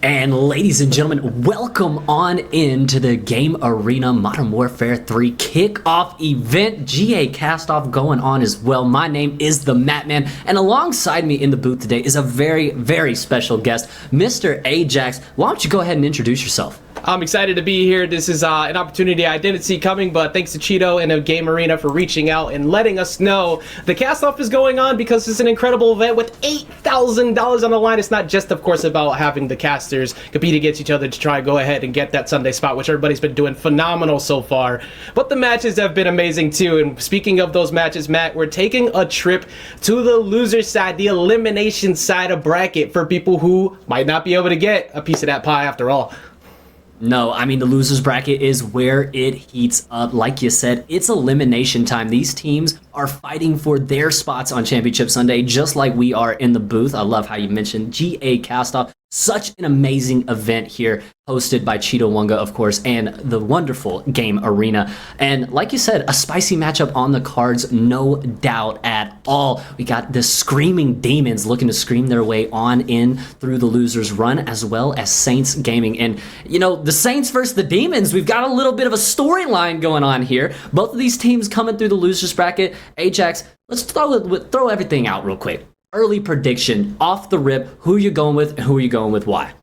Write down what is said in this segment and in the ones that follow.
And ladies and gentlemen, welcome on into the Game Arena Modern Warfare 3 kickoff event. GA Castoff going on as well. My name is the Matman, and alongside me in the booth today is a very, very special guest, Mr. Ajax. Why don't you go ahead and introduce yourself? I'm excited to be here. This is an opportunity I didn't see coming, but thanks to Cheeto and Game Arena for reaching out and letting us know the cast-off is going on because it's an incredible event with $8,000 on the line. It's not just, of course, about having the casters compete against each other to try and go ahead and get that Sunday spot, which everybody's been doing phenomenal so far. But the matches have been amazing too. And speaking of those matches, Matt, we're taking a trip to the loser side, the elimination side of bracket for people who might not be able to get a piece of that pie after all. No, I mean, the losers bracket is where it heats up. Like you said, it's elimination time. These teams are fighting for their spots on Championship Sunday, just like we are in the booth. I love how you mentioned GA Castoff. Such an amazing event here, hosted by Cheeto Wonga, of course, and the wonderful Game Arena. And like you said, a spicy matchup on the cards, no doubt at all. We got the Screaming Demons looking to scream their way on in through the losers run, as well as Saints Gaming. And, you know, the Saints versus the Demons, we've got a little bit of a storyline going on here. Both of these teams coming through the losers bracket. Ajax, let's throw everything out real quick. Early prediction, off the rip, who are you going with and who are you going with why?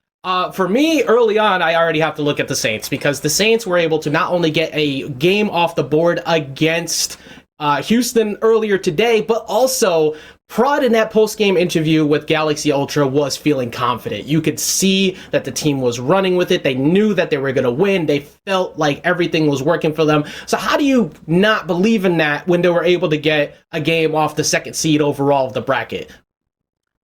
For me, early on, I already have to look at the Saints because the Saints were able to not only get a game off the board against Houston earlier today, but also Prod in that post-game interview with Galaxy Ultra was feeling confident. You could see that the team was running with it. They knew that they were going to win. They felt like everything was working for them. So how do you not believe in that when they were able to get a game off the second seed overall of the bracket?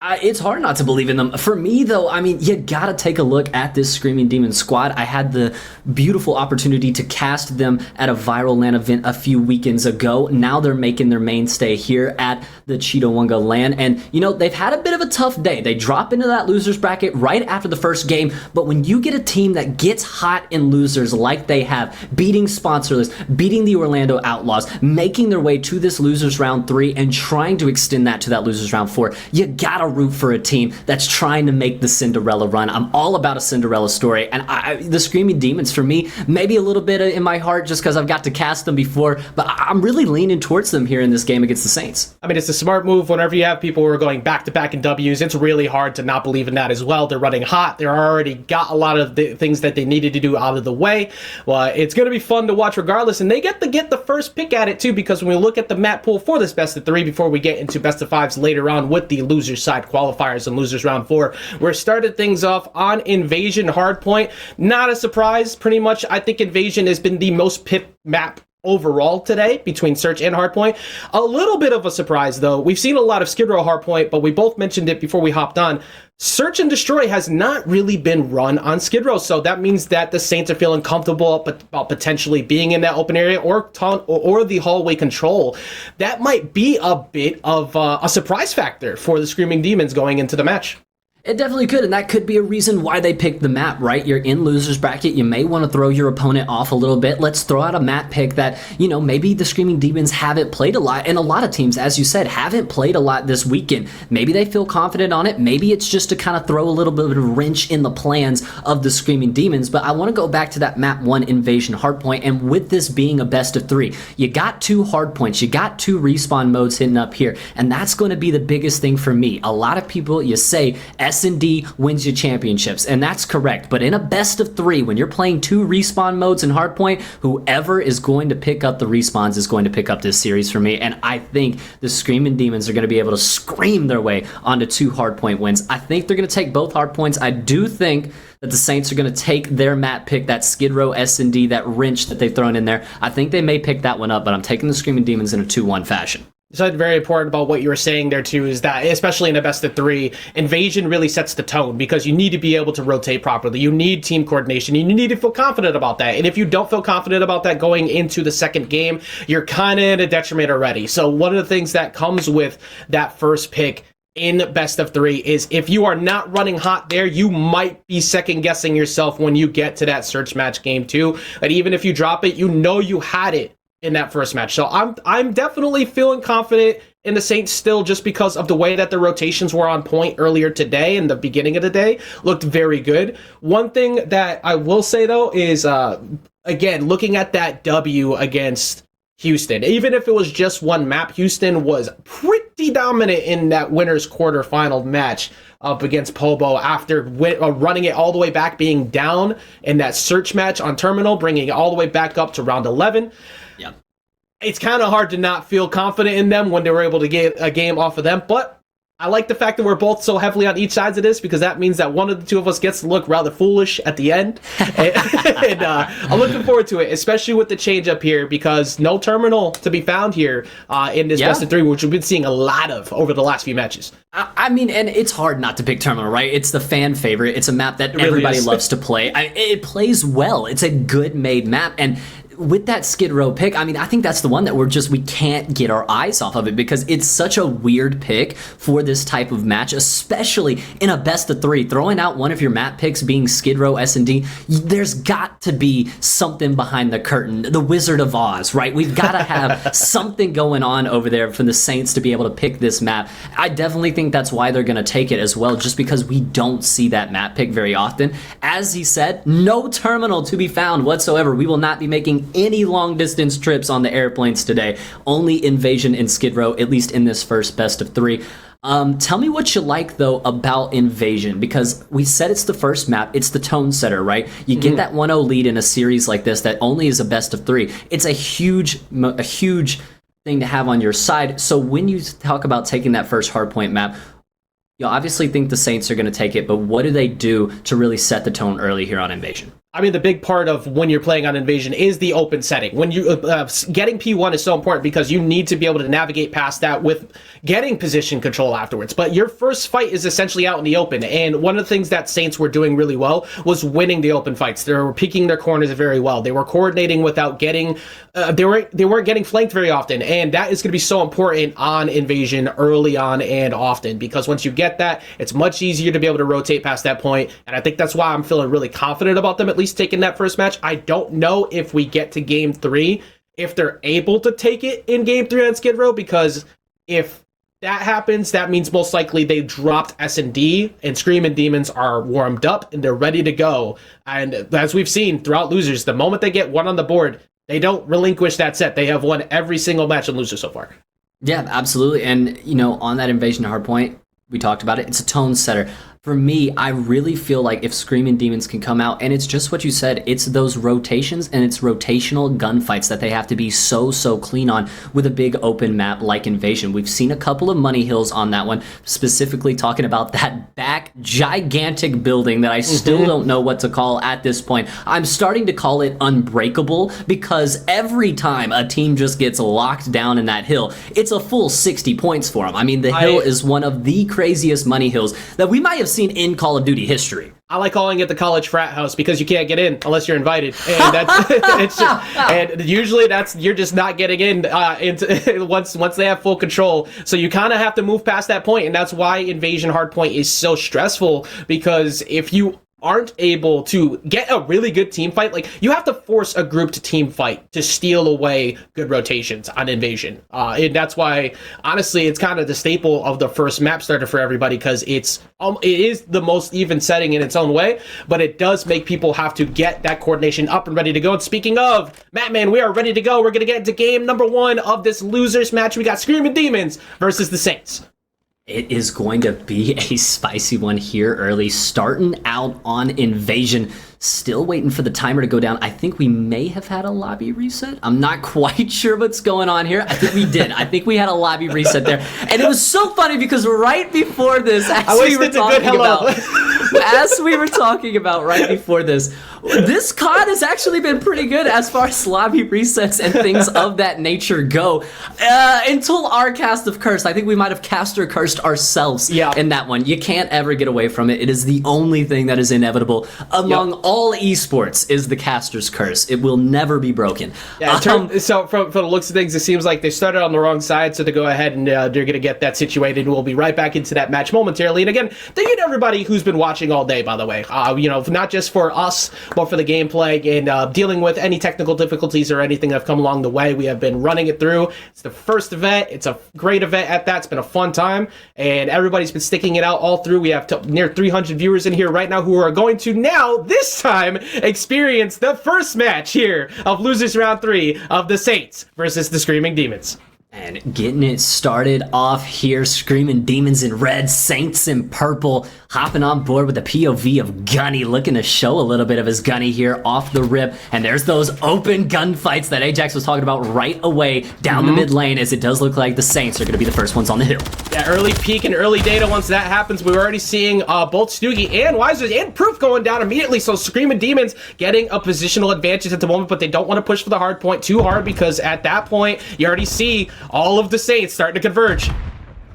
It's hard not to believe in them. For me, though, I mean, you gotta take a look at this Screaming Demon squad. I had the beautiful opportunity to cast them at a viral LAN event a few weekends ago. Now they're making their mainstay here at the Cheeto Wonga LAN. And, you know, they've had a bit of a tough day. They drop into that losers bracket right after the first game. But when you get a team that gets hot in losers like they have, beating Sponsorless, beating the Orlando Outlaws, making their way to this losers round 3 and trying to extend that to that losers round 4, you gotta root for a team that's trying to make the Cinderella run. I'm all about a Cinderella story, and the Screaming Demons, for me, maybe a little bit in my heart just because I've got to cast them before, but I'm really leaning towards them here in this game against the Saints. I mean, it's a smart move. Whenever you have people who are going back-to-back in W's, it's really hard to not believe in that as well. They're running hot. They're already got a lot of the things that they needed to do out of the way. Well, it's going to be fun to watch regardless, and they get the first pick at it too, because when we look at the map pool for this best of 3 before we get into best of 5s later on with the loser side qualifiers and losers round 4, we're started things off on Invasion Hardpoint. Not a surprise, pretty much. I think Invasion has been the most pipped map overall today between Search and Hardpoint. A little bit of a surprise though. We've seen a lot of Skid Row Hardpoint, but we both mentioned it before we hopped on. Search and Destroy has not really been run on Skid Row, so that means that the Saints are feeling comfortable about potentially being in that open area or the hallway control. That might be a bit of a surprise factor for the Screaming Demons going into the match. It definitely could, and that could be a reason why they picked the map, right? You're in losers bracket. You may want to throw your opponent off a little bit. Let's throw out a map pick that, you know, maybe the Screaming Demons haven't played a lot, and a lot of teams, as you said, haven't played a lot this weekend. Maybe they feel confident on it. Maybe it's just to kind of throw a little bit of a wrench in the plans of the Screaming Demons, but I want to go back to that map 1 Invasion Hardpoint, and with this being a best of 3, you got 2 hardpoints, you got 2 respawn modes hitting up here, and that's going to be the biggest thing for me. A lot of people, you say, S&D wins you championships, and that's correct, but in a best of 3, when you're playing 2 respawn modes in Hardpoint, whoever is going to pick up the respawns is going to pick up this series for me, and I think the Screaming Demons are going to be able to scream their way onto 2 Hardpoint wins. I think they're going to take both Hardpoints. I do think that the Saints are going to take their map pick, that Skid Row S&D, that wrench that they've thrown in there. I think they may pick that one up, but I'm taking the Screaming Demons in a 2-1 fashion. Something very important about what you were saying there too is that, especially in a best of 3, Invasion really sets the tone because you need to be able to rotate properly. You need team coordination. You need to feel confident about that. And if you don't feel confident about that going into the second game, you're kind of in a detriment already. So one of the things that comes with that first pick in best of 3 is if you are not running hot there, you might be second guessing yourself when you get to that search match game 2. But even if you drop it, you know you had it in that first match. So I'm definitely feeling confident in the Saints still, just because of the way that the rotations were on point earlier today and the beginning of the day looked very good. One thing that I will say, though, is, again, looking at that W against Houston, even if it was just one map, Houston was pretty dominant in that winner's quarterfinal match up against Pobo after running it all the way back, being down in that search match on Terminal, bringing it all the way back up to round 11. Yeah. It's kind of hard to not feel confident in them when they were able to get a game off of them, but I like the fact that we're both so heavily on each side of this, because that means that one of the two of us gets to look rather foolish at the end. and I'm looking forward to it, especially with the change up here, because no Terminal to be found here in this best of 3, which we've been seeing a lot of over the last few matches. I mean, and it's hard not to pick Terminal, right? It's the fan favorite. It's a map that everybody loves to play. It plays well. It's a good made map. And with that Skid Row pick, I mean, I think that's the one that we can't get our eyes off of it, because it's such a weird pick for this type of match, especially in a best of 3. Throwing out one of your map picks being Skid Row S&D, there's got to be something behind the curtain. The Wizard of Oz, right? We've got to have something going on over there for the Saints to be able to pick this map. I definitely think that's why they're going to take it as well, just because we don't see that map pick very often. As he said, no Terminal to be found whatsoever. We will not be making any long distance trips on the airplanes today. Only Invasion and Skid Row, at least in this first best of 3. Tell me what you like, though, about Invasion, because we said it's the first map. It's the tone setter, right? You get that 1-0 lead in a series like this that only is a best of 3. It's a huge thing to have on your side. So when you talk about taking that first hardpoint map, you obviously think the Saints are going to take it, but what do they do to really set the tone early here on Invasion? I mean, the big part of when you're playing on Invasion is the open setting. When you getting P1 is so important, because you need to be able to navigate past that with getting position control afterwards. But your first fight is essentially out in the open. And one of the things that Saints were doing really well was winning the open fights. They were picking their corners very well. They were coordinating without getting, they weren't getting flanked very often. And that is going to be so important on Invasion early on and often, because once you get that, it's much easier to be able to rotate past that point. And I think that's why I'm feeling really confident about them at least taking that first match. I don't know if we get to game 3, if they're able to take it in game 3 on Skid Row, because if that happens, that means most likely they dropped S&D and Screamin' Demons are warmed up and they're ready to go. And as we've seen throughout Losers, the moment they get one on the board, they don't relinquish that set. They have won every single match in Losers so far. Yeah, absolutely. And, you know, on that Invasion hardpoint, we talked about it. It's a tone setter. For me, I really feel like if Screamin' Demons can come out, and it's just what you said, it's those rotations and it's rotational gunfights that they have to be so clean on with a big open map like Invasion. We've seen a couple of money hills on that one, specifically talking about that back gigantic building that I still don't know what to call at this point. I'm starting to call it unbreakable, because every time a team just gets locked down in that hill, it's a full 60 points for them. I mean, the hill is one of the craziest money hills that we might have seen in Call of Duty history. I like calling it the college frat house, because you can't get in unless you're invited, and that's it's just, and usually you're just not getting in into once they have full control. So you kind of have to move past that point, and that's why Invasion hardpoint is so stressful, because if you aren't able to get a really good team fight, like, you have to force a group to team fight to steal away good rotations on Invasion, and that's why honestly it's kind of the staple of the first map starter for everybody, because it is the most even setting in its own way, but it does make people have to get that coordination up and ready to go. And speaking of, Mattman, we are ready to go. We're gonna get into game number 1 of this Losers match. We got Screamin' Demons versus the Saints. It is going to be a spicy one here early, starting out on Invasion. Still waiting for the timer to go down. I think we may have had a lobby reset. I'm not quite sure what's going on here. I think we did. I think we had a lobby reset there. And it was so funny, because right before this, as we were talking about right before this COD has actually been pretty good as far as lobby resets and things of that nature go. Until our cast of Cursed. I think we might have cast or cursed ourselves in that one. You can't ever get away from it. It is the only thing that is inevitable among all esports, is the caster's curse. It will never be broken. Yeah, so from the looks of things, it seems like they started on the wrong side, so to go ahead and they're going to get that situated. We'll be right back into that match momentarily. And again, thank you to everybody who's been watching all day, by the way. You know, not just for us, but for the gameplay and dealing with any technical difficulties or anything that have come along the way. We have been running it through. It's the first event. It's a great event at that. It's been a fun time, and everybody's been sticking it out all through. We have near 300 viewers in here right now who are going to now, this time, experience the first match here of Losers Round 3 of the Saints versus the Screaming Demons. And getting it started off here, Screaming Demons in red, Saints in purple, hopping on board with the POV of Gunny, looking to show a little bit of his Gunny here off the rip. And there's those open gunfights that Ajax was talking about right away down the mid lane, as it does look like the Saints are going to be the first ones on the hill. Yeah, early peak and early data. Once that happens, we're already seeing both Stoogie and Weiser and Proof going down immediately. So Screaming Demons getting a positional advantage at the moment, but they don't want to push for the hard point too hard, because at that point, you already see all of the Saints starting to converge.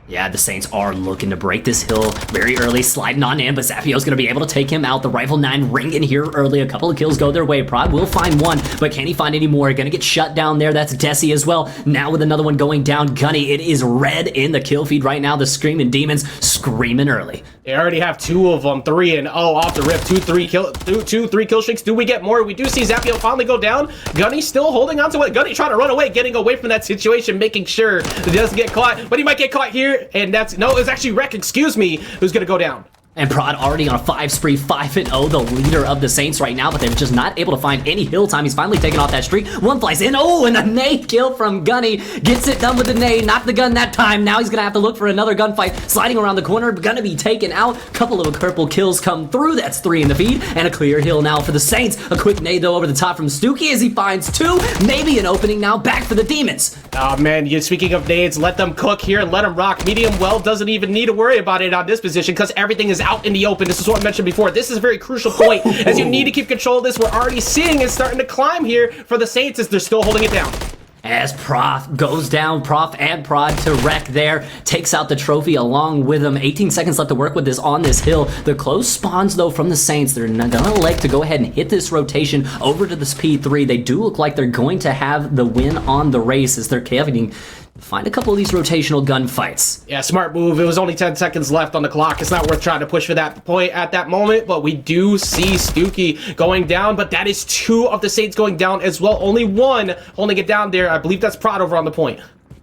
Yeah, the Saints are looking to break this hill very early, sliding on in, but Zapio's going to be able to take him out. The Rifle 9 ringing here early. A couple of kills go their way. Prod will find one, but can he find any more? Going to get shut down there. That's Desi as well. Now with another one going down, Gunny. It is red in the kill feed right now. The Screaming Demons screaming early. They already have 2 of them, 3 and off the rip. 3 kill streaks. Do we get more? We do see Zapio finally go down. Gunny still holding on to it. Gunny trying to run away, getting away from that situation, making sure that he doesn't get caught, but he might get caught here. And that's, no, it's actually Rek, excuse me, who's gonna go down. And Prod already on a 5 spree, 5-0, the leader of the Saints right now, but they're just not able to find any hill time. He's finally taken off that streak. One flies in. Oh, and a nade kill from Gunny. Gets it done with the nade. Not the gun that time. Now he's going to have to look for another gunfight. Sliding around the corner. Going to be taken out. Couple of purple kills come through. That's 3 in the feed. And a clear hill now for the Saints. A quick nade, though, over the top from Stookie as he finds 2. Maybe an opening now. Back for the Demons. Oh, man. Speaking of nades, let them cook here and let them rock. Medium well doesn't even need to worry about it on this position, because everything is out in the open. This is what I mentioned before. This is a very crucial point, as you need to keep control of this. We're already seeing it starting to climb here for the Saints, as they're still holding it down. As Prof goes down, Prof and Prod to Rek there, takes out the trophy along with him. 18 seconds left to work with this on this hill. The close spawns, though, from the Saints. They're gonna elect to go ahead and hit this rotation over to this P3. They do look like they're going to have the win on the race, as they're caving. Find a couple of these rotational gunfights. Yeah, smart move. It was only 10 seconds left on the clock. It's not worth trying to push for that point at that moment, but we do see Stookie going down, but that is 2 of the Saints going down as well. Only one holding it down there. I believe that's Prod over on the point.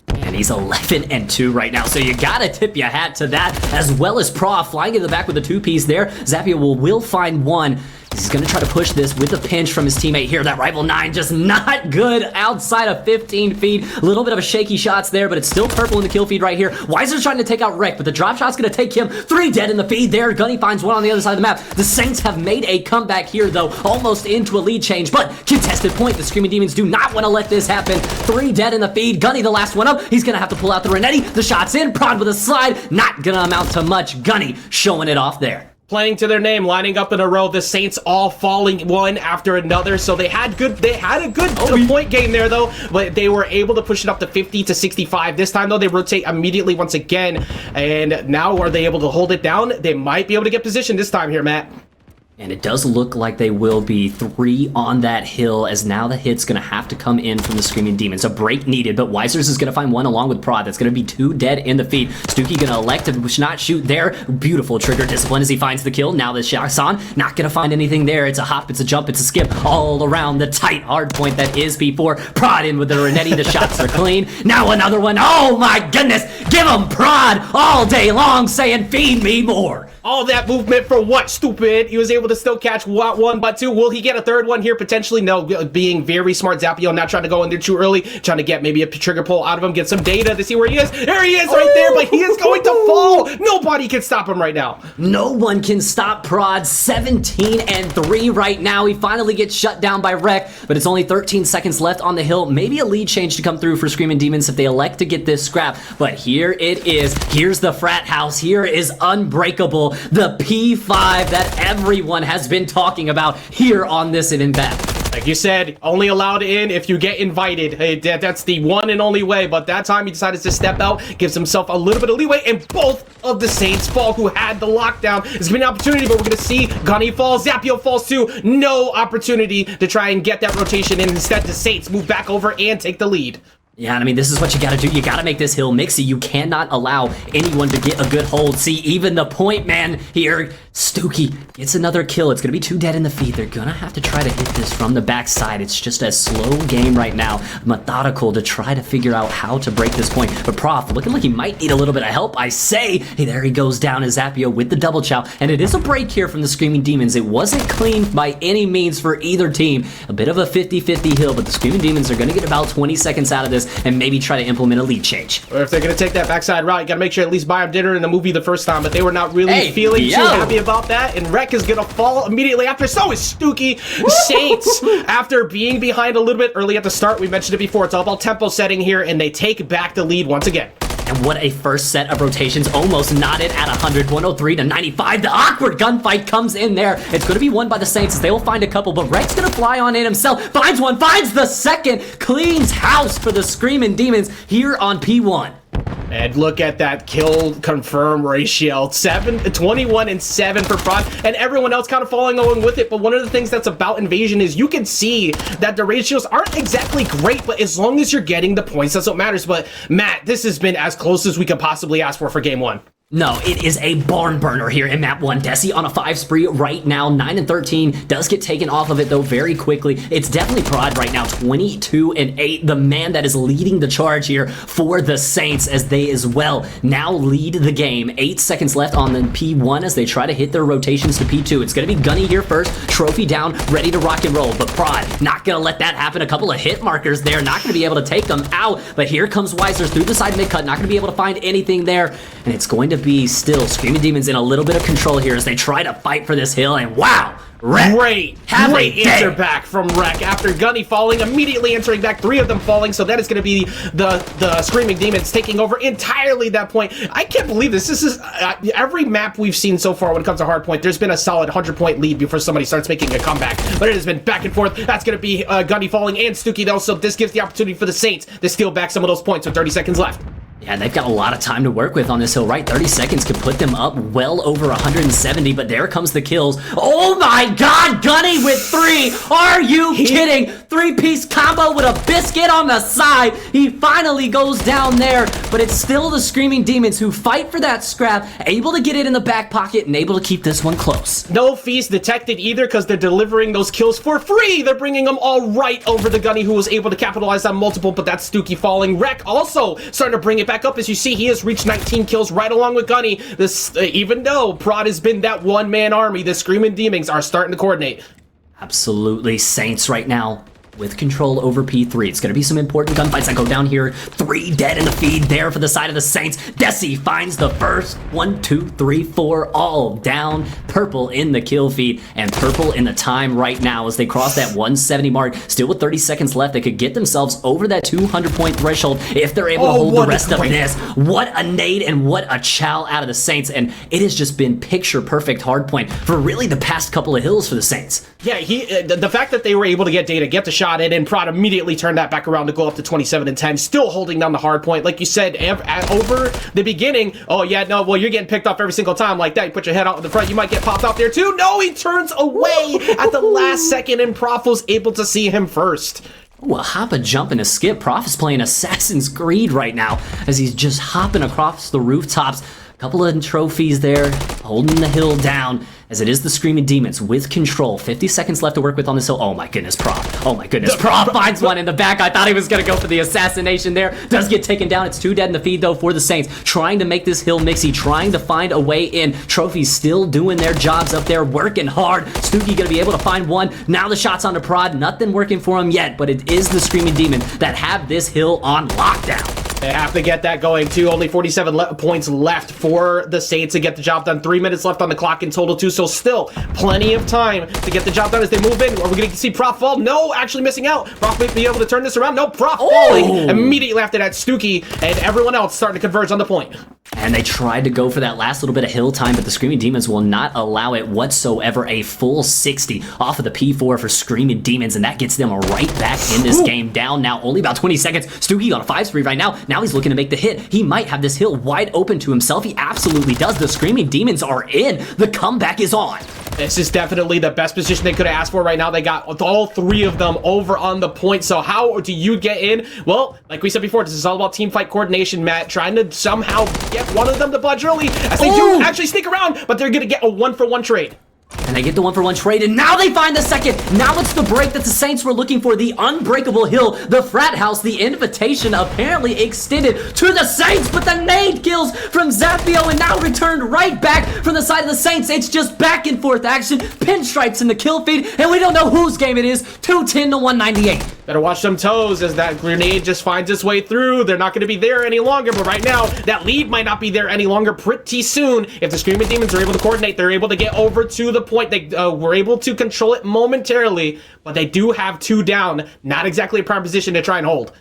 And he's 11-2 right now, so you gotta tip your hat to that, as well as Prof flying in the back with a 2-piece there. Zapio will find one. He's going to try to push this with a pinch from his teammate here. That Rifle 9 just not good outside of 15 feet. A little bit of a shaky shots there, but it's still purple in the kill feed right here. Weiser's trying to take out Rek, but the drop shot's going to take him. 3 dead in the feed there. Gunny finds one on the other side of the map. The Saints have made a comeback here, though, almost into a lead change, but contested point. The Screaming Demons do not want to let this happen. 3 dead in the feed. Gunny, the last one up. He's going to have to pull out the Renetti. The shot's in. Prod with a slide. Not going to amount to much. Gunny showing it off there. Playing to their name, lining up in a row, the Saints all falling one after another. So they had a good point game there, though, but they were able to push it up to 50 to 65. This time, though, they rotate immediately once again, and now are they able to hold it down? They might be able to get position this time here, Matt. And it does look like they will be 3 on that hill, as now the hit's going to have to come in from the Screaming Demons. A break needed, but Weisers is going to find one along with Prod. That's going to be 2 dead in the feed. Stookie going to elect to not shoot there. Beautiful trigger discipline as he finds the kill. Now the shot's on. Not going to find anything there. It's a hop, it's a jump, it's a skip all around the tight hard point that is P4. Prod in with the Renetti. The shots are clean. Now another one. Oh my goodness. Give him Prod all day long saying, feed me more. All that movement for what, stupid? He was able to still catch 1, but 2. Will he get a 3rd one here? Potentially, no. Being very smart, Zapio, not trying to go in there too early. Trying to get maybe a trigger pull out of him, get some data to see where he is. There he is right there, but he is going to fall. Nobody can stop him right now. No one can stop Prod. 17-3 right now. He finally gets shut down by Rek, but it's only 13 seconds left on the hill. Maybe a lead change to come through for Screaming Demons if they elect to get this scrap. But here it is. Here's the frat house. Here is Unbreakable. The P5 that everyone has been talking about here on this and in back. Like you said, only allowed in if you get invited. Hey, that's the one and only way, but that time he decided to step out, gives himself a little bit of leeway, and both of the Saints fall, who had the lockdown. It's been an opportunity, but we're going to see Gunny falls, Zapio falls too. No opportunity to try and get that rotation in. Instead, the Saints move back over and take the lead. Yeah, and I mean, this is what you gotta do. You gotta make this hill mixy. You cannot allow anyone to get a good hold. See, even the point man here, Stooky gets another kill. It's gonna be 2 dead in the feed. They're gonna have to try to hit this from the backside. It's just a slow game right now. Methodical to try to figure out how to break this point. But Prof, looking like he might need a little bit of help, I say. Hey, there he goes down as Zappio with the double chow. And it is a break here from the Screaming Demons. It wasn't clean by any means for either team. A bit of a 50-50 hill, but the Screaming Demons are gonna get about 20 seconds out of this and maybe try to implement a lead change. Or if they're going to take that backside route, you got to make sure at least buy them dinner in the movie the first time, but they were not really feeling too happy about that, and Rec is going to fall immediately after. So is Stooky. Saints, after being behind a little bit early at the start, we mentioned it before, it's all about tempo setting here, and they take back the lead once again. And what a first set of rotations, almost knotted at 100, 103 to 95. The awkward gunfight comes in there. It's going to be won by the Saints as they will find a couple, but Rec's going to fly on in himself. Finds one, finds the second, cleans house for the Screamin' Demons here on P1. And look at that kill confirm ratio, 21 and 7 for Prod, and everyone else kind of following along with it. But one of the things that's about Invasion is you can see that the ratios aren't exactly great, but as long as you're getting the points, that's what matters. But Matt, this has been as close as we could possibly ask for game 1. No, it is a barn burner here in map 1. Desi on a 5 spree right now, 9 and 13, does get taken off of it though very quickly. It's definitely Prod right now, 22 and 8, the man that is leading the charge here for the Saints as they as well now lead the game. 8 seconds left on the P1 as they try to hit their rotations to P2. It's going to be Gunny here first, trophy down, ready to rock and roll, but Prod not going to let that happen. A couple of hit markers there, not going to be able to take them out, but here comes Weiser through the side mid-cut, not going to be able to find anything there, and it's going to be still Screaming Demons in a little bit of control here as they try to fight for this hill, and wow, Rec. Great answer back from Rec after Gunny falling, immediately answering back, 3 of them falling, so that is going to be the Screaming Demons taking over entirely that point. I can't believe this. This is every map we've seen so far when it comes to hardpoint, there's been a solid 100-point lead before somebody starts making a comeback, but it has been back and forth. That's going to be Gunny falling and Stooky though, so this gives the opportunity for the Saints to steal back some of those points with 30 seconds left. Yeah, they've got a lot of time to work with on this hill, right? 30 seconds could put them up well over 170, but there comes the kills. Oh my god, Gunny with 3! Are you kidding? 3-piece combo with a biscuit on the side. He finally goes down there, but it's still the Screaming Demons who fight for that scrap, able to get it in the back pocket and able to keep this one close. No feast detected either because they're delivering those kills for free. They're bringing them all right over the Gunny who was able to capitalize on multiple, but that's Stooky falling. Rec also starting to bring it back up. As you see, he has reached 19 kills right along with Gunny. This, even though Prod has been that one-man army, the Screaming Demons are starting to coordinate. Absolutely, Saints right now with control over P3. It's going to be some important gunfights that go down here. 3 dead in the feed there for the side of the Saints. Desi finds the first. 1, 2, 3, 4, all down. Purple in the kill feed and Purple in the time right now as they cross that 170 mark. Still with 30 seconds left, they could get themselves over that 200-point threshold if they're able to hold the rest of this. What a nade and what a chow out of the Saints, and it has just been picture-perfect hardpoint for really the past couple of hills for the Saints. Yeah, the fact that they were able to get data, get the shot in, and Prod immediately turned that back around to go up to 27 and 10, still holding down the hard point. Like you said, over the beginning, oh yeah, no, well, you're getting picked off every single time like that. You put your head out in the front, you might get popped out there too. No, he turns away at the last second, and Prof was able to see him first. Ooh, a hop, a jump, and a skip. Prof is playing Assassin's Creed right now as he's just hopping across the rooftops. Couple of trophies there, holding the hill down as it is the Screaming Demons with control. 50 seconds left to work with on this hill. Oh my goodness, Prof. Oh my goodness, Prof finds one in the back. I thought he was going to go for the assassination there. Does get taken down. It's 2 dead in the feed though for the Saints. Trying to make this hill mixy, trying to find a way in. Trophies still doing their jobs up there, working hard. Stooky going to be able to find one. Now the shot's on to Prod. Nothing working for him yet, but it is the Screaming Demons that have this hill on lockdown. They have to get that going too. Only 47 points left for the Saints to get the job done. 3 minutes left on the clock in total too, so still plenty of time to get the job done as they move in. Are we going to see Prof fall? No, actually missing out. Prof may be able to turn this around. No, Prof falling immediately after that. Stooky and everyone else starting to converge on the point. And they tried to go for that last little bit of hill time, but the Screaming Demons will not allow it whatsoever. A full 60 off of the P4 for Screaming Demons, and that gets them right back in this game. Down now, only about 20 seconds. Stooky on a 5 spree right now. Now he's looking to make the hit. He might have this hill wide open to himself. He absolutely does. The Screaming Demons are in. The comeback is on. This is definitely the best position they could have asked for right now. They got all 3 of them over on the point. So how do you get in? Well, like we said before, this is all about team fight coordination, Matt. Trying to somehow get one of them to budge early as they do actually sneak around, but they're going to get a 1-for-1 trade. And they get the 1-for-1 trade, and now they find the second. Now it's the break that the Saints were looking for. The unbreakable hill, the frat house, the invitation apparently extended to the Saints, but the nade kills from Zapio and now returned right back from the side of the Saints. It's just back and forth action, pinstripes in the kill feed, and we don't know whose game it is. 210 to 198. Better watch them toes as that grenade just finds its way through. They're not going to be there any longer, but right now, that lead might not be there any longer pretty soon. If the Screamin' Demons are able to coordinate, they're able to get over to the point. They were able to control it momentarily, but they do have 2 down. Not exactly a prime position to try and hold.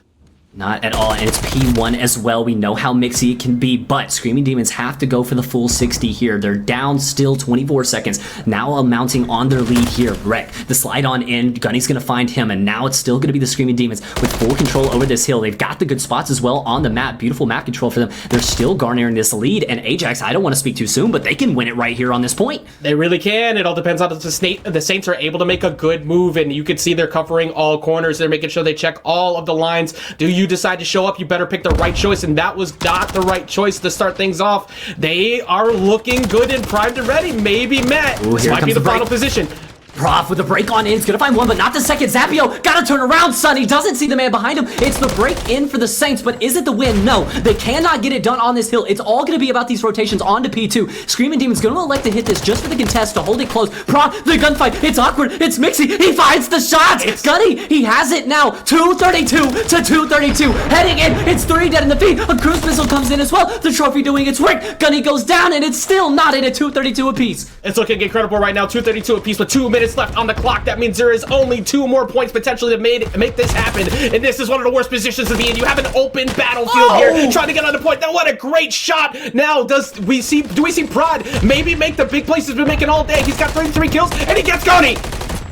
Not at all, and it's P1 as well. We know how mixy it can be, but Screamin' Demons have to go for the full 60 here. They're down still 24 seconds. Now mounting on their lead here. Wreck, the slide on in. Gunny's going to find him, and now it's still going to be the Screamin' Demons with full control over this hill. They've got the good spots as well on the map. Beautiful map control for them. They're still garnering this lead, and Ajax, I don't want to speak too soon, but they can win it right here on this point. They really can. It all depends on the Saints are able to make a good move, and you can see they're covering all corners. They're making sure they check all of the lines. Do you decide to show up? You better pick the right choice, and that was not the right choice to start things off. They are looking good and primed and ready. Maybe Matt. This might be the final position. Prof with the break on in. He's going to find one, but not the second. Zapio got to turn around, son. He doesn't see the man behind him. It's the break in for the Saints, but is it the win? No. They cannot get it done on this hill. It's all going to be about these rotations onto P2. Screamin' Demon's going to elect to hit this just for the contest to hold it close. Prof, the gunfight. It's awkward. It's mixy. He finds the shots. Gunny, he has it now. 232 to 232. Heading in. It's 3 dead in the feed. A cruise missile comes in as well. The trophy doing its work. Gunny goes down, and it's still not in at 232 apiece. It's looking incredible right now. 232 apiece with 2 minutes left on the clock. That means there is only 2 more points potentially to make this happen. And this is one of the worst positions to be in. You have an open battlefield here, trying to get on the point. Now, what a great shot. Now, do we see Prod maybe make the big plays he's been making all day? He's got 33 kills, and he gets Goney.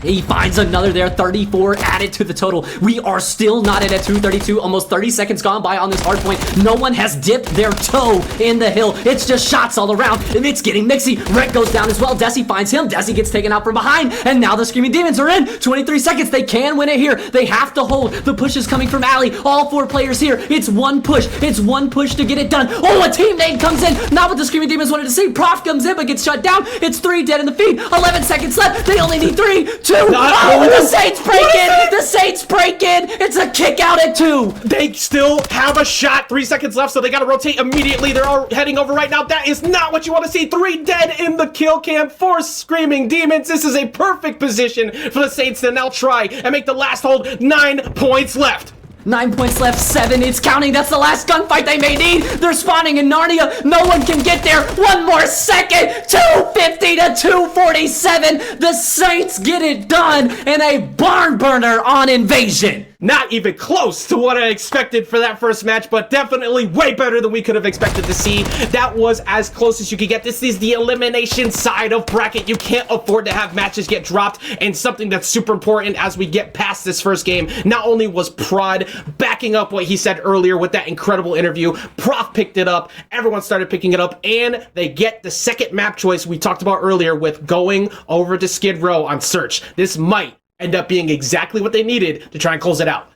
He finds another there, 34 added to the total. We are still not in at 232, almost 30 seconds gone by on this hard point. No one has dipped their toe in the hill. It's just shots all around, and it's getting mixy. Rhett goes down as well. Desi finds him. Desi gets taken out from behind, and now the Screamin' Demons are in. 23 seconds. They can win it here. They have to hold. The push is coming from Ali. All 4 players here. It's one push. It's one push to get it done. Oh, a team nade comes in. Not what the Screamin' Demons wanted to see. Prof comes in, but gets shut down. It's 3 dead in the feed. 11 seconds left. They only need 3, 2. The Saints break in! The Saints break in! It's a kick out at 2! They still have a shot. 3 seconds left, so they gotta rotate immediately. They're all heading over right now. That is not what you want to see. 3 dead in the kill cam for Screamin' Demons. This is a perfect position for the Saints to now try and make the last hold. 9 points left. 9 points left, 7, it's counting. That's the last gunfight they may need. They're spawning in Narnia. No one can get there. 1 more second. 250 to 247. The Saints get it done in a barn burner on Invasion. Not even close to what I expected for that first match, but definitely way better than we could have expected to see. That was as close as you could get. This is the elimination side of bracket. You can't afford to have matches get dropped, and something that's super important as we get past this first game. Not only was Prod backing up what he said earlier with that incredible interview, Prof picked it up, everyone started picking it up, and they get the second map choice we talked about earlier with going over to Skid Row on Search. This might end up being exactly what they needed to try and close it out.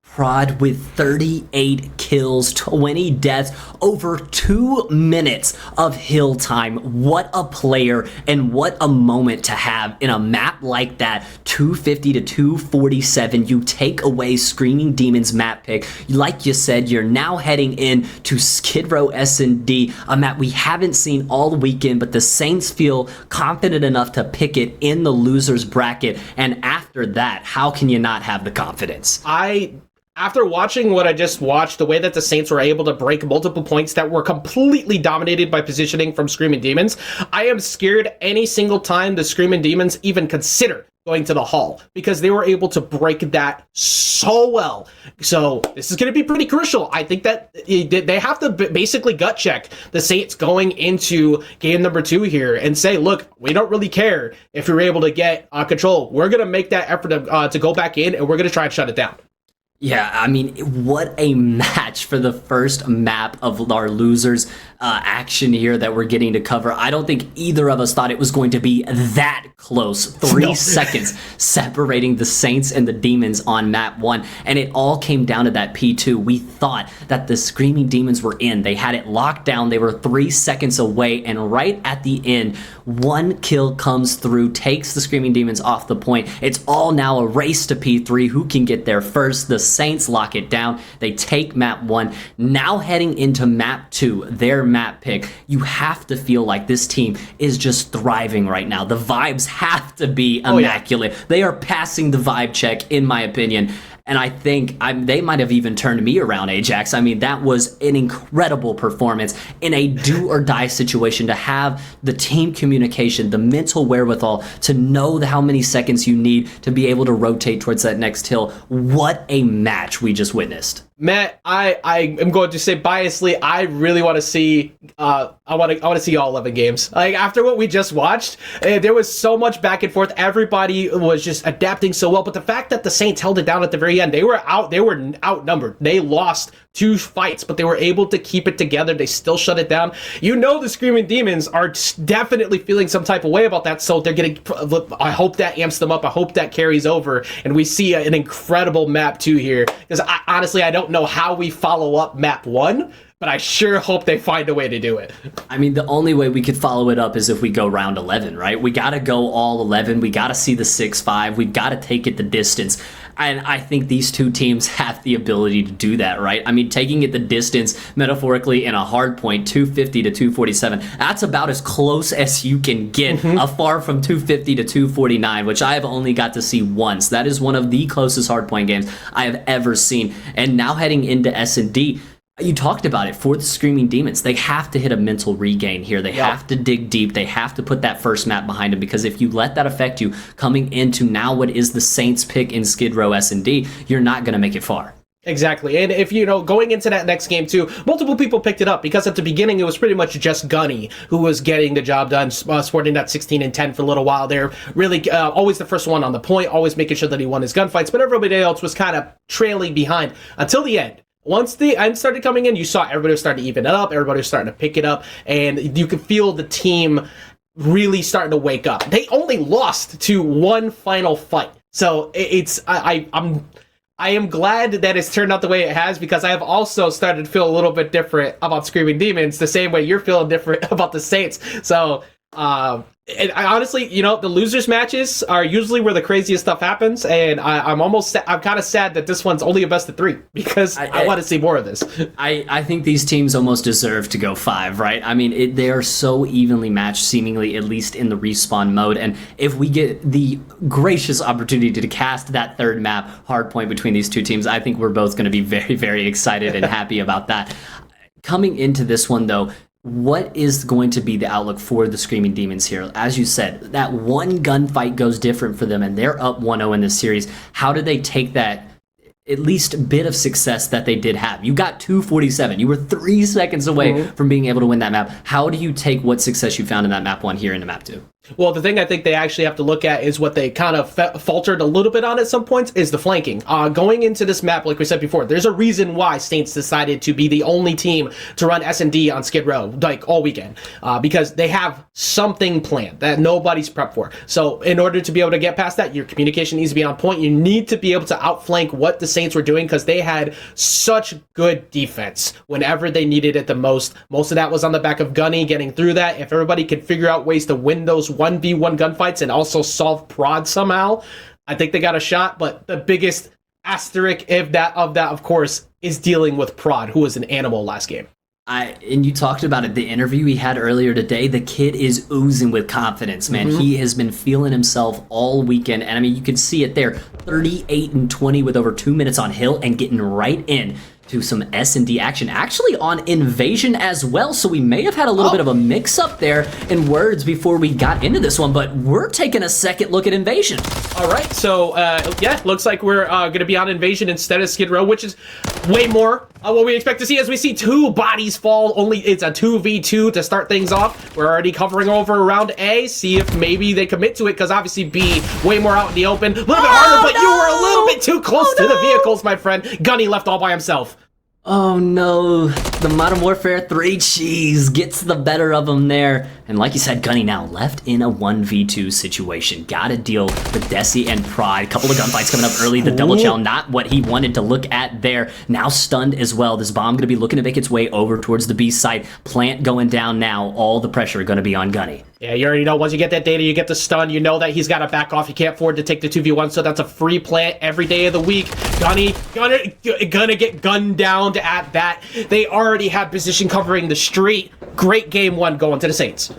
Prod with 38 kills, 20 deaths, over 2 minutes of hill time. What a player and what a moment to have in a map like that. 250 to 247. You take away Screamin' Demons map pick. Like you said, you're now heading in to Skid Row S&D, a map we haven't seen all weekend, but the Saints feel confident enough to pick it in the losers bracket. And after that, how can you not have the confidence? After watching what I just watched, the way that the Saints were able to break multiple points that were completely dominated by positioning from Screamin' Demons, I am scared any single time the Screamin' Demons even consider going to the Hall, because they were able to break that so well. So this is going to be pretty crucial. I think that they have to basically gut check the Saints going into game number 2 here and say, look, we don't really care if you're able to get control. We're going to make that effort to go back in, and we're going to try and shut it down. Yeah, I mean, what a match for the first map of our losers action here that we're getting to cover. I don't think either of us thought it was going to be that close. 3 seconds separating the Saints and the Demons on map 1, and it all came down to that P2. We thought that the Screaming Demons were in. They had it locked down. They were 3 seconds away, and right at the end, 1 kill comes through, takes the Screaming Demons off the point. It's all now a race to P3. Who can get there first? The Saints lock it down. They take map 1. Now heading into map 2, their map pick, you have to feel like this team is just thriving right now. The vibes have to be immaculate. They are passing the vibe check, in my opinion. And I think they might have even turned me around, Ajax. I mean, that was an incredible performance in a do-or-die situation, to have the team communication, the mental wherewithal to know how many seconds you need to be able to rotate towards that next hill. What a match we just witnessed. Matt, I am going to say biasly, I really want to see I want to see all 11 games. Like, after what we just watched, there was so much back and forth. Everybody was just adapting so well, but the fact that the Saints held it down at the very end, they were outnumbered. They lost 2 fights, but they were able to keep it together. They still shut it down. You know, the Screaming Demons are definitely feeling some type of way about that, so they're getting, I hope that amps them up. I hope that carries over, and we see an incredible map 2 here, because honestly, I don't know how we follow up map 1, but I sure hope they find a way to do it. I mean, the only way we could follow it up is if we go round 11, right? We got to go all 11. We got to see the 6-5. We've got to take it the distance. And I think these two teams have the ability to do that, right? I mean, taking it the distance, metaphorically, in a hard point, 250 to 247, that's about as close as you can get, far from 250 to 249, which I have only got to see once. That is one of the closest hard point games I have ever seen. And now heading into S&D, you talked about it, for the Screaming Demons. They have to hit a mental regain here. They have to dig deep. They have to put that first map behind them, because if you let that affect you coming into now what is the Saints pick in Skid Row S&D, you're not going to make it far. Exactly. And if, going into that next game too, multiple people picked it up, because at the beginning it was pretty much just Gunny who was getting the job done, sporting that 16 and 10 for a little while there. Really always the first one on the point, always making sure that he won his gunfights, but everybody else was kind of trailing behind until the end. Once the end started coming in, you saw everybody was starting to even it up, everybody was starting to pick it up, and you could feel the team really starting to wake up. They only lost to 1 final fight. So I am glad that it's turned out the way it has, because I have also started to feel a little bit different about Screaming Demons, the same way you're feeling different about the Saints. So, and I honestly, the losers matches are usually where the craziest stuff happens, and I'm kind of sad that this one's only a best of 3, because I want to see more of this. I think these teams almost deserve to go 5, right? I mean, they are so evenly matched, seemingly, at least in the respawn mode, and if we get the gracious opportunity to cast that third map hardpoint between these two teams, I think we're both going to be very, very excited and happy about that. Coming into this one, though, what is going to be the outlook for the Screaming Demons here? As you said, that one gunfight goes different for them, and they're up 1-0 in this series. How do they take that at least bit of success that they did have? You got 247. You were 3 seconds away from being able to win that map. How do you take what success you found in that map 1 here into map 2? Well, the thing I think they actually have to look at is what they kind of faltered a little bit on at some points is the flanking. Going into this map, like we said before, there's a reason why Saints decided to be the only team to run S&D on Skid Row, like, all weekend, because they have something planned that nobody's prepped for. So in order to be able to get past that, your communication needs to be on point. You need to be able to outflank what the Saints were doing, because they had such good defense whenever they needed it the most. Most of that was on the back of Gunny getting through that. If everybody could figure out ways to win those 1v1 gunfights and also solve prod somehow, I think they got a shot. But the biggest asterisk of that, of course, is dealing with Prod, who was an animal last game. And you talked about it, the interview he had earlier today. The kid is oozing with confidence, man. He has been feeling himself all weekend, and I mean, you can see it there. 38 and 20 with over 2 minutes on hill and getting right in to some S&D action, actually on Invasion as well, so we may have had a little bit of a mix-up there in words before we got into this one, but we're taking a second look at Invasion. All right, so yeah, looks like we're going to be on Invasion instead of Skid Row, which is way more what we expect to see, as we see 2 bodies fall. Only it's a 2v2 to start things off. We're already covering over around A, see if maybe they commit to it, because obviously B, way more out in the open. A little bit harder, but you were a little bit too close to the vehicles, my friend. Gunny left all by himself. Oh no, The Modern Warfare 3 cheese gets the better of him there. And like you said, Gunny now left in a 1v2 situation. Gotta deal with Desi and Pride. Couple of gunfights coming up early. The double shell, not what he wanted to look at there. Now stunned as well. This bomb gonna be looking to make its way over towards the B site. Plant going down now. All the pressure gonna be on Gunny. Yeah, you already know once you get that data, you get the stun. You know that he's got to back off. You can't afford to take the 2v1, so that's a free plant every day of the week. Gunny gonna get gunned down at that. They already have position covering the street. Great game one going to the Saints.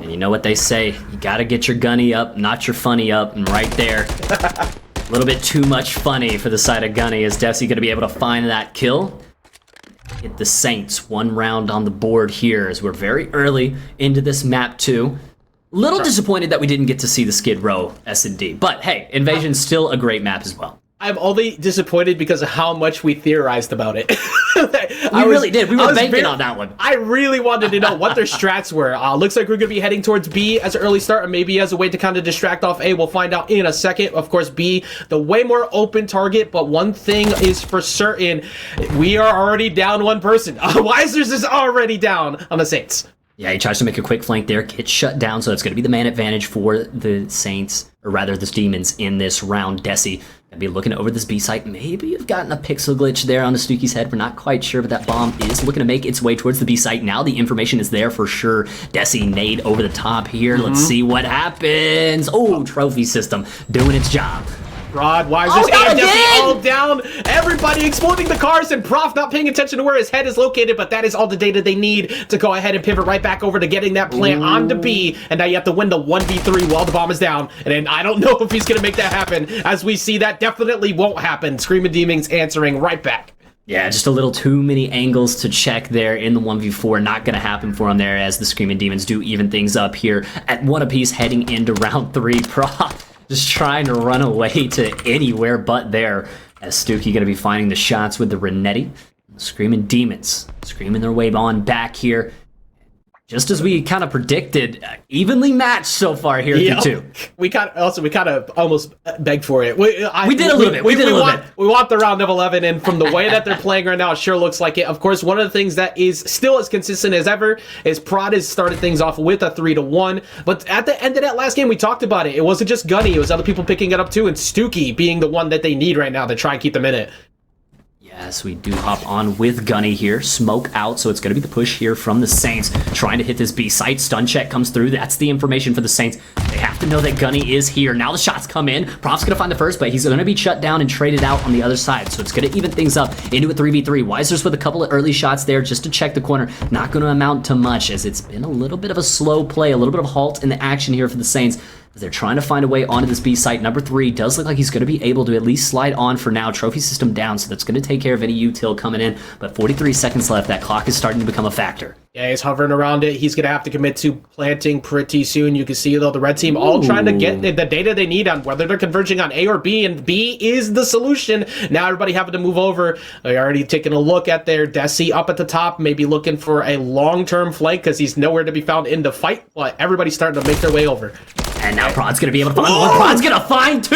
And you know what they say, you gotta get your Gunny up, not your funny up, and right there, a little bit too much funny for the side of Gunny. Is Desi gonna be able to find that kill? Get the Saints one round on the board here as we're very early into this map too. Little disappointed that we didn't get to see the Skid Row S&D, but hey, Invasion's still a great map as well. I'm only disappointed because of how much we theorized about it. We really did. We were banking on that one. I really wanted to know what their strats were. Looks like we're going to be heading towards B as an early start, or maybe as a way to kind of distract off A. We'll find out in a second. Of course, B, the way more open target, but one thing is for certain, we are already down one person. Weisers is already down on the Saints. Yeah, he tries to make a quick flank there, gets shut down, so it's going to be the man advantage for the Saints, or rather the Demons in this round. Desi gonna be looking over this B site. Maybe you've gotten a pixel glitch there on the Stuki's head. We're not quite sure, but that bomb is looking to make its way towards the B site. Now the information is there for sure. Desi nade over the top here. Let's see what happens. Oh, trophy system doing its job. Rod, Wiser's, and Desi all down. Everybody exploding the cars, and Prof not paying attention to where his head is located, but that is all the data they need to go ahead and pivot right back over to getting that plant onto B, and now you have to win the 1v3 while the bomb is down, and then I don't know if he's going to make that happen. As we see, that definitely won't happen. Screamin' Demons answering right back. Yeah, just a little too many angles to check there in the 1v4. Not going to happen for him there as the Screamin' Demons do even things up here at one apiece heading into round 3. Prof just trying to run away to anywhere but there, as Stuki going to be finding the shots with the Renetti. Screamin' Demons screaming their way on back here. Just as we kind of predicted, evenly matched so far here through two. We kind of almost begged for it. We did a little bit. We want the round of 11, and from the way that they're playing right now, it sure looks like it. Of course, one of the things that is still as consistent as ever is Prod has started things off with a 3-1. But at the end of that last game, we talked about it. It wasn't just Gunny; it was other people picking it up too, and Stuki being the one that they need right now to try and keep them in it. Yes, we do hop on with Gunny here. Smoke out, so it's going to be the push here from the Saints. Trying to hit this B site. Stun check comes through. That's the information for the Saints. They have to know that Gunny is here. Now the shots come in. Prof's going to find the first, but he's going to be shut down and traded out on the other side. So it's going to even things up into a 3v3. Weisers with a couple of early shots there just to check the corner. Not going to amount to much, as it's been a little bit of a slow play, a little bit of halt in the action here for the Saints. They're trying to find a way onto this B site. Number 3 does look like he's going to be able to at least slide on for now. Trophy system down, so that's going to take care of any util coming in. But 43 seconds left. That clock is starting to become a factor. Yeah, he's hovering around it. He's going to have to commit to planting pretty soon. You can see, though, the red team all trying to get the data they need on whether they're converging on A or B, and B is the solution. Now everybody having to move over. They're already taking a look at their Desi up at the top, maybe looking for a long-term flank because he's nowhere to be found in the fight, but everybody's starting to make their way over. And now Prod's going to be able to find one. Prod's going to find 2.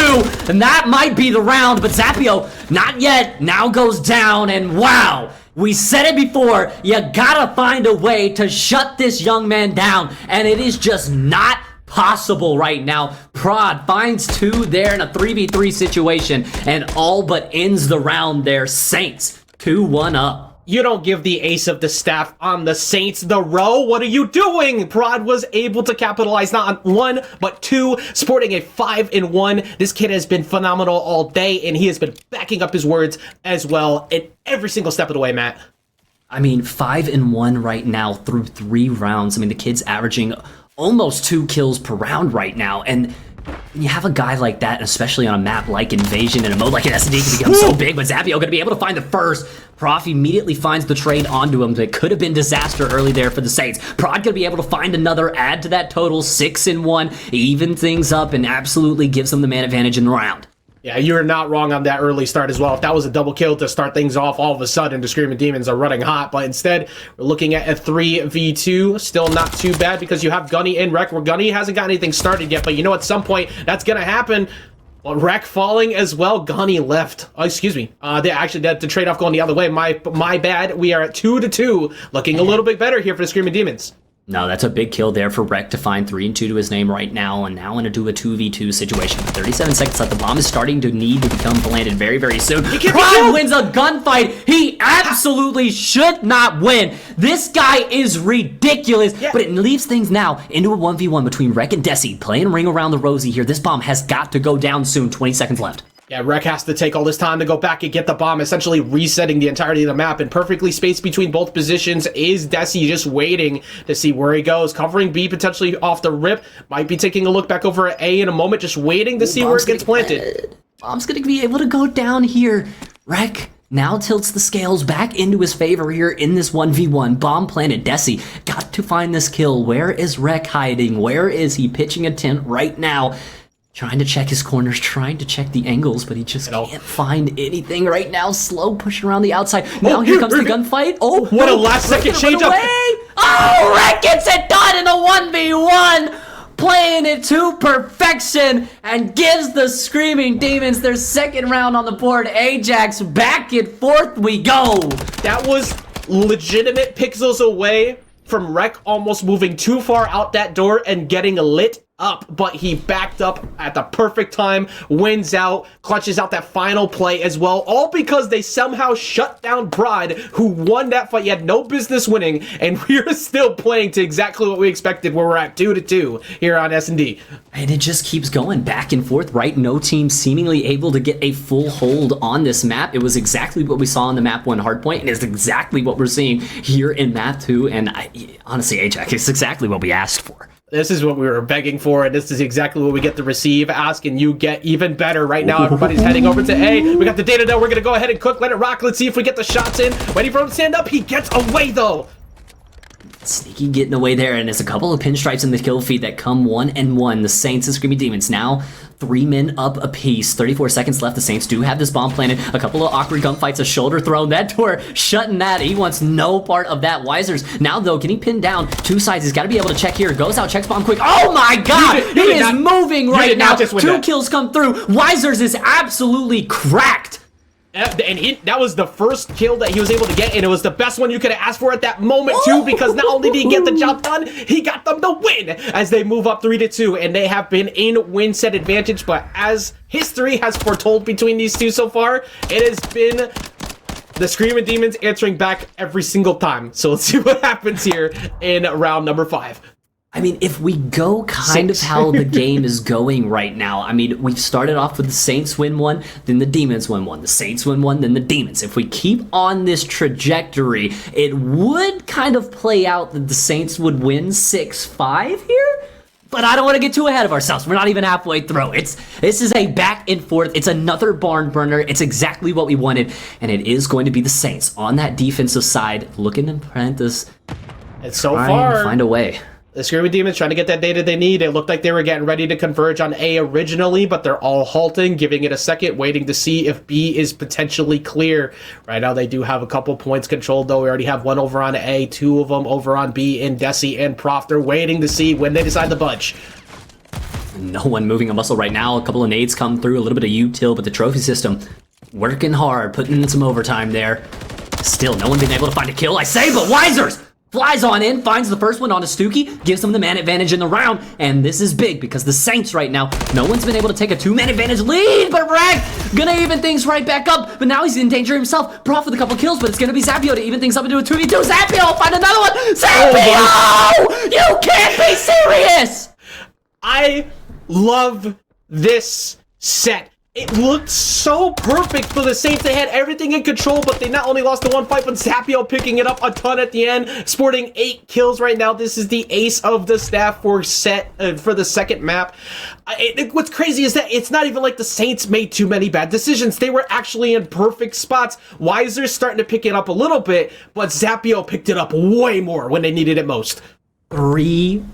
And that might be the round. But Zapio, not yet. Now goes down. And wow. We said it before. You got to find a way to shut this young man down. And it is just not possible right now. Prod finds 2 there in a 3v3 situation. And all but ends the round there. Saints 2-1 up. You don't give the ace of the staff on the Saints the row. What are you doing? Prod was able to capitalize not on 1, but 2, sporting a 5-1. This kid has been phenomenal all day, and he has been backing up his words as well in every single step of the way, Matt. I mean, 5-1 right now through 3 rounds. I mean, the kid's averaging almost 2 kills per round right now, and when you have a guy like that, especially on a map like Invasion and a mode like an S&D can become so big, but Zapio going to be able to find the first. Prof immediately finds the trade onto him. It could have been disaster early there for the Saints. Prod going to be able to find another, add to that total, 6-1, even things up, and absolutely gives them the man advantage in the round. Yeah, you're not wrong on that early start as well. If that was a double kill to start things off, all of a sudden the Screamin' Demons are running hot. But instead, we're looking at a 3v2. Still not too bad because you have Gunny in wreck, where Gunny hasn't got anything started yet. But you know, at some point, that's going to happen. Well, Wreck falling as well. Gunny left. Oh, excuse me. They actually had the trade-off going the other way. My bad. We are at 2-2. Looking a little bit better here for the Screamin' Demons. No, that's a big kill there for Rek to find 3 and 2 to his name right now, and now in a 2v2 situation. 37 seconds left. The bomb is starting to need to become planted very, very soon. Prime wins a gunfight. He absolutely should not win. This guy is ridiculous, but it leaves things now into a 1v1 between Rek and Desi. Playing ring around the rosy here. This bomb has got to go down soon. 20 seconds left. Yeah, Wreck has to take all this time to go back and get the bomb, essentially resetting the entirety of the map. And perfectly spaced between both positions is Desi, just waiting to see where he goes. Covering B potentially off the rip. Might be taking a look back over at A in a moment, just waiting to see where it gets planted. Bomb's going to be able to go down here. Rek now tilts the scales back into his favor here in this 1v1. Bomb planted. Desi got to find this kill. Where is Rek hiding? Where is he pitching a tent right now? Trying to check his corners, trying to check the angles, but he just can't find anything right now. Slow pushing around the outside. Now here comes the gunfight. Oh, what a last-second change-up. Oh, Rek gets it done in a 1v1. Playing it to perfection and gives the Screamin' Demons their second round on the board. Ajax back and forth we go. That was legitimate pixels away from Rek almost moving too far out that door and getting lit up, but he backed up at the perfect time, wins out, clutches out that final play as well, all because they somehow shut down Bride, who won that fight. He had no business winning, and we're still playing to exactly what we expected, where we're at 2-2 here on S&D. And it just keeps going back and forth, right? No team seemingly able to get a full hold on this map. It was exactly what we saw in the map 1 hardpoint, and it's exactly what we're seeing here in map 2, and honestly, Ajax, it's exactly what we asked for. This is what we were begging for, and this is exactly what we get to receive. Ask and you get even better. Right now, everybody's heading over to A. We got the data now. We're going to go ahead and cook. Let it rock. Let's see if we get the shots in. Waiting for him to stand up. He gets away, though. Sneaky getting away there, and there's a couple of pinstripes in the kill feed that come 1-1. The Saints and Screamin' Demons now 3 men up apiece. 34 seconds left. The Saints do have this bomb planted. A couple of awkward gunfights, a shoulder thrown. That door shutting that. He wants no part of that. Wisers now, though, getting pinned down. 2 sides. He's got to be able to check here. Goes out, checks bomb quick. Oh my god! He is moving right now. 2 kills come through. Wisers is absolutely cracked. And that was the first kill that he was able to get, and it was the best one you could have asked for at that moment, too, because not only did he get the job done, he got them the win as they move up 3-2, and they have been in win set advantage, but as history has foretold between these two so far, it has been the Screamin' Demons answering back every single time. So let's see what happens here in round number 5. I mean, if we go kind of how the game is going right now, I mean, we've started off with the Saints win 1, then the Demons win 1, the Saints win 1, then the Demons. If we keep on this trajectory, it would kind of play out that the Saints would win 6-5 here. But I don't want to get too ahead of ourselves. We're not even halfway through. This is a back and forth. It's another barn burner. It's exactly what we wanted, and it is going to be the Saints on that defensive side, looking to prevent this. And so far, find a way. The Screamin' Demons trying to get that data they need. It looked like they were getting ready to converge on A originally, but they're all halting, giving it a second, waiting to see if B is potentially clear. Right now, they do have a couple points controlled, though. We already have 1 over on A, 2 of them over on B, in Desi and Prof. They're waiting to see when they decide to budge. No one moving a muscle right now. A couple of nades come through, a little bit of util, but the trophy system working hard, putting in some overtime there. Still, no one been able to find a kill, I say, but Wisers flies on in, finds the first one on a Stookie, gives them the man advantage in the round, and this is big because the Saints right now, no one's been able to take a 2-man advantage lead, but Rag gonna even things right back up, but now he's in danger himself. Prof with a couple kills, but it's gonna be Zapio to even things up into a 2v2. Zapio, find another one! Zapio! You can't be serious! I love this set. It looked so perfect for the Saints. They had everything in control, but they not only lost the 1 fight, but Zapio picking it up a ton at the end, sporting 8 kills right now. This is the ace of the staff for for the second map. What's crazy is that it's not even like the Saints made too many bad decisions. They were actually in perfect spots. Wiser's starting to pick it up a little bit, but Zapio picked it up way more when they needed it most. 3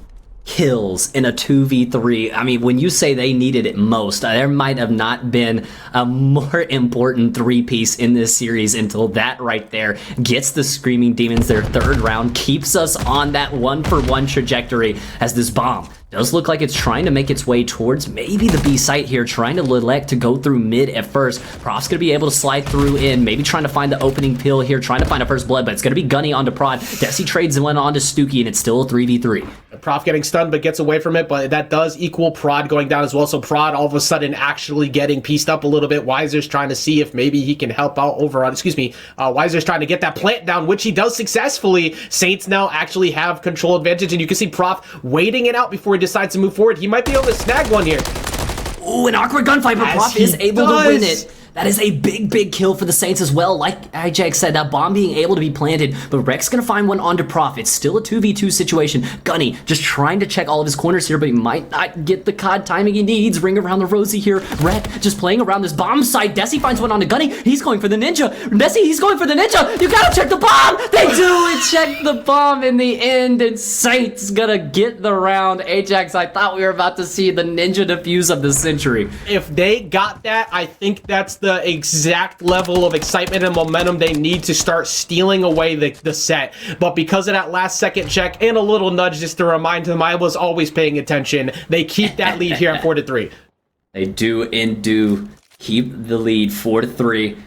kills in a 2v3. I mean, when you say they needed it most, there might have not been a more important 3-piece in this series until that right there gets the Screamin' Demons their 3rd round, keeps us on that 1-for-1 trajectory as this bomb Does look like it's trying to make its way towards maybe the B site here, trying to elect to go through mid at first. Prof's going to be able to slide through in, maybe trying to find the opening pill here, trying to find a first blood, but it's going to be Gunny onto Prod. Desi trades one onto Stooky, and it's still a 3v3. Prof getting stunned, but gets away from it, but that does equal Prod going down as well, so Prod all of a sudden actually getting pieced up a little bit. Weiser's trying to see if maybe he can help out over on, Weiser's trying to get that plant down, which he does successfully. Saints now actually have control advantage, and you can see Prof waiting it out before he decides to move forward. He might be able to snag one here. Ooh, an awkward gunfight, but Prof is able to win it. That is a big kill for the Saints as well. Like Ajax said, that bomb being able to be planted, but Rex going to find one onto Prof. It's still a 2v2 situation. Gunny just trying to check all of his corners here, but he might not get the CoD timing he needs. Ring around the rosy here. Rek just playing around this bomb site. Desi finds one onto Gunny. He's going for the ninja. Desi, he's going for the ninja. You gotta check the bomb. They do check the bomb in the end, and Saints gonna get the round. Ajax, I thought we were about to see the ninja defuse of the century. If they got that, I think that's the exact level of excitement and momentum they need to start stealing away the set. But because of that last second check and a little nudge just to remind them I was always paying attention, they keep that lead here at 4-3. They do keep the lead 4-3.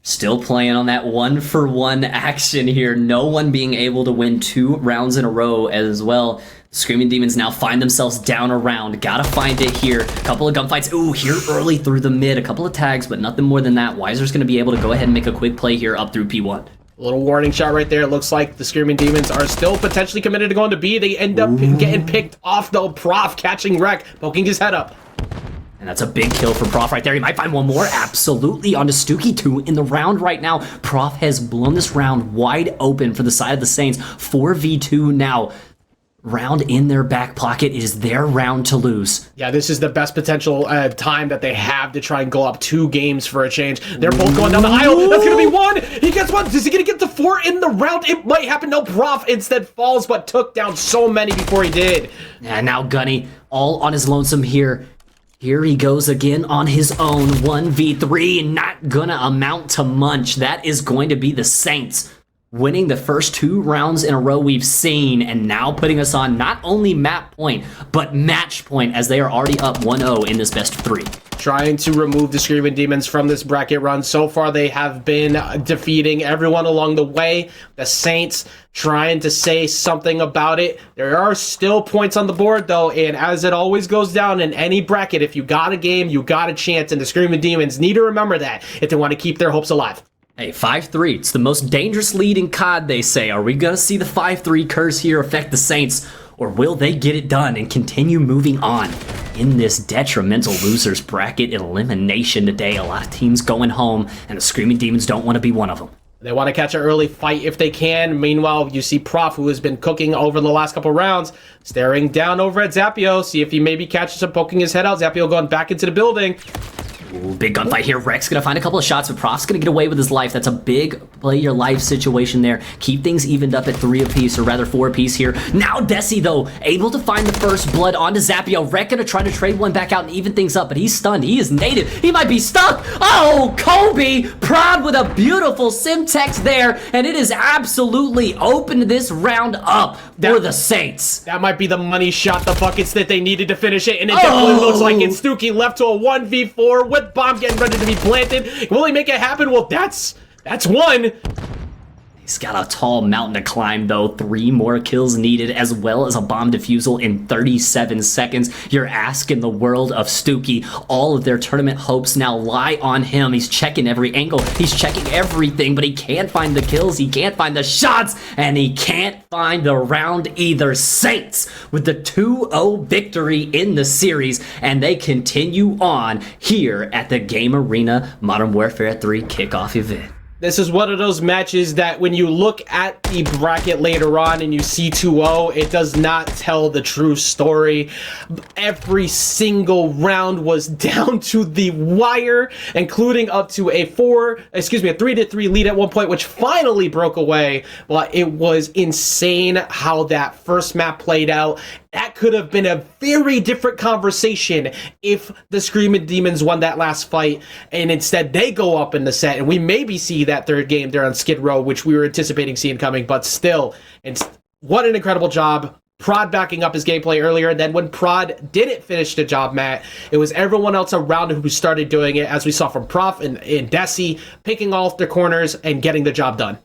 Still playing on that 1-for-1 action here. No one being able to win 2 rounds in a row as well. Screaming Demons now find themselves down a round. Gotta find it here. A couple of gunfights. Ooh, here early through the mid. A couple of tags, but nothing more than that. Weiser's gonna be able to go ahead and make a quick play here up through P1. A little warning shot right there. It looks like the Screaming Demons are still potentially committed to going to B. They end up getting picked off though. Prof catching Rek, poking his head up. And that's a big kill for Prof right there. He might find one more. Absolutely onto Stooky 2 in the round right now. Prof has blown this round wide open for the side of the Saints. 4v2 now. Round in their back pocket. It is their round to lose. Yeah, this is the best potential time that they have to try and go up 2 games for a change. They're both going down the aisle. That's going to be 1. He gets 1. Is he going to get to 4 in the round? It might happen. No, Prof instead falls, but took down so many before he did. And now Gunny all on his lonesome here. Here he goes again on his own. 1v3, not gonna amount to much. That is going to be the Saints winning the first 2 rounds in a row we've seen, and now putting us on not only map point, but match point, as they are already up 1-0 in this best of 3. Trying to remove the Screaming Demons from this bracket run. So far, they have been defeating everyone along the way. The Saints trying to say something about it. There are still points on the board, though, and as it always goes down in any bracket, if you got a game, you got a chance, and the Screaming Demons need to remember that if they want to keep their hopes alive. Hey, 5-3. It's the most dangerous lead in CoD, they say. Are we going to see the 5-3 curse here affect the Saints, or will they get it done and continue moving on in this detrimental losers bracket elimination today? A lot of teams going home, and the Screaming Demons don't want to be one of them. They want to catch an early fight if they can. Meanwhile, you see Prof, who has been cooking over the last couple rounds, staring down over at Zapio. See if he maybe catches him poking his head out. Zapio going back into the building. Ooh, big gunfight here. Rex gonna find a couple of shots, but Prof's gonna get away with his life. That's a big play your life situation there. Keep things evened up at 3 apiece, or rather 4 apiece here. Now Desi, though, able to find the first blood onto Zapio. Rek gonna try to trade one back out and even things up, but he's stunned. He is native. He might be stuck. Oh, Kobe! Prod with a beautiful Simtex there, and it is absolutely opened this round up for the Saints. That might be the money shot, the buckets that they needed to finish it, and it definitely looks like it's Stooky left to a 1v4 with bomb getting ready to be planted. Will he make it happen? Well, that's 1. He's got a tall mountain to climb, though. 3 more kills needed, as well as a bomb defusal in 37 seconds. You're asking the world of Stooky. All of their tournament hopes now lie on him. He's checking every angle. He's checking everything, but he can't find the kills. He can't find the shots, and he can't find the round either. Saints with the 2-0 victory in the series, and they continue on here at the Game Arena Modern Warfare 3 kickoff event. This is one of those matches that when you look at the bracket later on and you see 2-0, it does not tell the true story. Every single round was down to the wire, including up to a 3-3 lead at one point, which finally broke away. But it was insane how that first map played out. That could have been a very different conversation if the Screamin' Demons won that last fight, and instead they go up in the set, and we maybe see that third game there on Skid Row, which we were anticipating seeing coming, but still, what an incredible job. Prod backing up his gameplay earlier, and then when Prod didn't finish the job, Matt, it was everyone else around him who started doing it, as we saw from Prof and Desi, picking off their corners and getting the job done.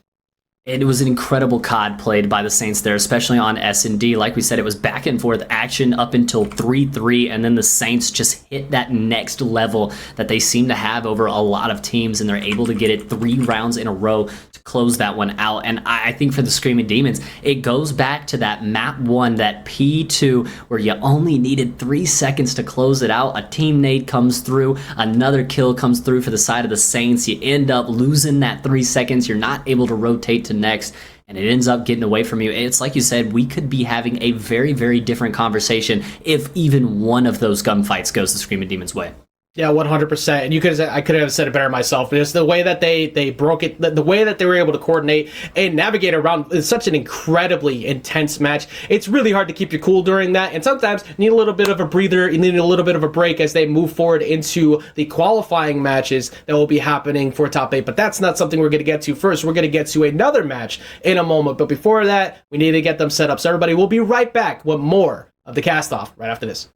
It was an incredible COD played by the Saints there, especially on S&D. Like we said, it was back and forth action up until 3-3, and then the Saints just hit that next level that they seem to have over a lot of teams, and they're able to get it 3 rounds in a row to close that one out. And I think for the Screamin' Demons, it goes back to that map 1, that P2, where you only needed 3 seconds to close it out. A team nade comes through, another kill comes through for the side of the Saints. You end up losing that 3 seconds. You're not able to rotate to next, and it ends up getting away from you. It's like you said, we could be having a very, very different conversation if even one of those gunfights goes the Screamin' Demons' way. Yeah, 100%. And I could have said it better myself. Just the way that they broke it, the way that they were able to coordinate and navigate around is such an incredibly intense match. It's really hard to keep you cool during that. And sometimes you need a little bit of a breather. You need a little bit of a break as they move forward into the qualifying matches that will be happening for top 8. But that's not something we're going to get to first. We're going to get to another match in a moment. But before that, we need to get them set up. So everybody, we'll be right back with more of the cast off right after this.